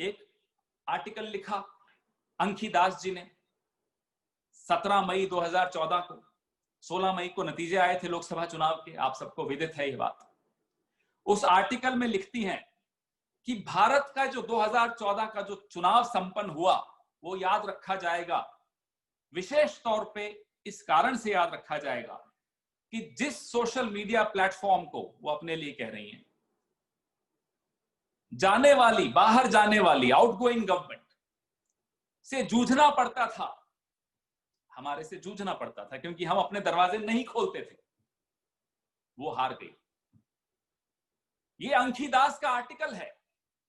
एक आर्टिकल लिखा अंखी दास जी ने 17 मई 2014 को। 16 मई को नतीजे आए थे लोकसभा चुनाव के, आप सबको विदित है ये बात। उस आर्टिकल में लिखती हैं कि भारत का जो 2014 का जो चुनाव संपन्न हुआ वो याद रखा जाएगा, विशेष तौर पे इस कारण से याद रखा जाएगा कि जिस सोशल मीडिया प्लेटफॉर्म को वो अपने लिए कह रही हैं, बाहर जाने वाली आउटगोइंग गवर्नमेंट से जूझना पड़ता था, हमारे से जूझना पड़ता था, क्योंकि हम अपने दरवाजे नहीं खोलते थे, वो हार गई। ये अंखी दास का आर्टिकल है,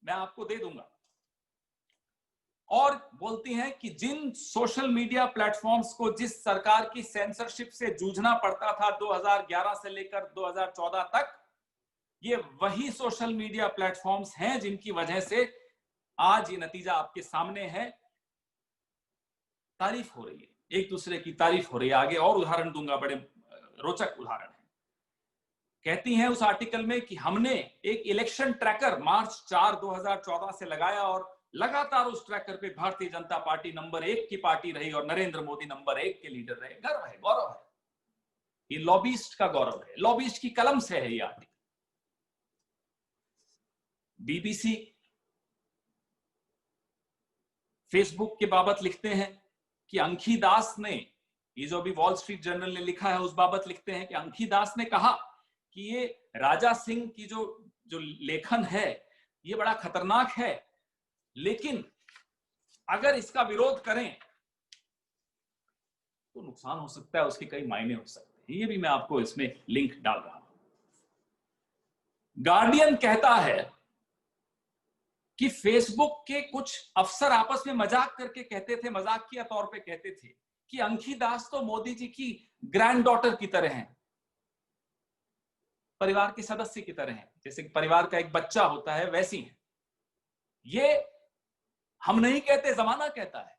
मैं आपको दे दूंगा। और बोलती हैं कि जिन सोशल मीडिया प्लेटफॉर्म्स को जिस सरकार की सेंसरशिप से जूझना पड़ता था 2011 से लेकर 2014 तक, ये वही सोशल मीडिया प्लेटफॉर्म्स हैं जिनकी वजह से आज ये नतीजा आपके सामने है। तारीफ हो रही है, एक दूसरे की तारीफ हो रही है। आगे और उदाहरण दूंगा, बड़े रोचक उदाहरण है। कहती हैं उस आर्टिकल में कि हमने एक इलेक्शन ट्रैकर मार्च 4 2014 से लगाया और लगातार उस ट्रैकर पे भारतीय जनता पार्टी नंबर 1 की पार्टी रही और नरेंद्र मोदी नंबर 1 के लीडर रहे। गर्व है, गौरव है, ये लॉबिस्ट का गौरव है, लॉबिस्ट की कलम से है ये आर्टिकल। बीबीसी फेसबुक के बाबत लिखते हैं कि अंखी दास ने, ये जो अभी वॉल स्ट्रीट जर्नल ने लिखा है उस बाबत लिखते हैं कि अंखी दास ने कहा कि ये राजा सिंह की जो लेखन है ये बड़ा खतरनाक है, लेकिन अगर इसका विरोध करें तो नुकसान हो सकता है, उसके कई मायने हो सकते हैं। ये भी मैं आपको इसमें लिंक डाल रहा हूं। गार्डियन कहता है कि फेसबुक के कुछ अफसर आपस में मजाक करके कहते थे, मजाकिया तौर पे कहते थे कि अंखी दास तो मोदी जी की ग्रैंड डॉटर की तरह हैं, परिवार के सदस्य की तरह हैं, जैसे परिवार का एक बच्चा होता है वैसी हैं। ये हम नहीं कहते, जमाना कहता है।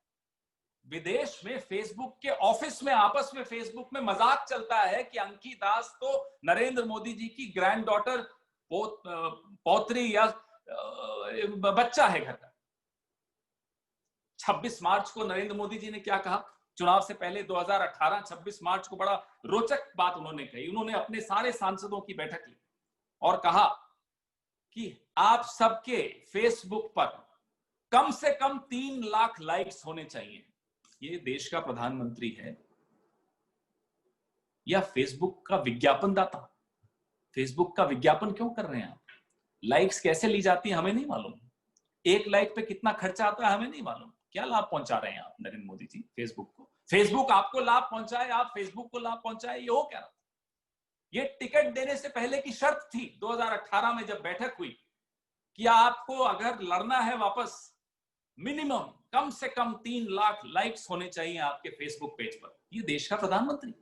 विदेश में फेसबुक के ऑफिस में आपस में फेसबुक में मजाक चलता है कि अंखी दास तो नरेंद्र मोदी जी की ग्रैंड डॉटर, पौत्री या बच्चा है घर का। 26 मार्च को नरेंद्र मोदी जी ने क्या कहा चुनाव से पहले 2018 26 मार्च को, बड़ा रोचक बात उन्होंने कही। उन्होंने अपने सारे सांसदों की बैठक ली और कहा कि आप सबके फेसबुक पर कम से कम 3 लाख लाइक्स होने चाहिए। ये देश का प्रधानमंत्री है या फेसबुक का विज्ञापनदाता? फेसबुक का विज्ञापन क्यों कर रहे हैं आप? लाइक्स कैसे ली जाती है हमें नहीं मालूम, एक लाइक पे कितना खर्चा आता है हमें नहीं मालूम। क्या लाभ पहुंचा रहे हैं आप नरेंद्र मोदी जी फेसबुक को? फेसबुक आपको लाभ पहुंचाए, आप फेसबुक को लाभ पहुंचाए, ये हो क्या रहा? ये टिकट देने से पहले की शर्त थी 2018 में जब बैठक हुई कि आपको अगर लड़ना है वापस, मिनिमम कम से कम 3 लाख लाइक्स होने चाहिए आपके फेसबुक पेज पर। ये देश का प्रधानमंत्री,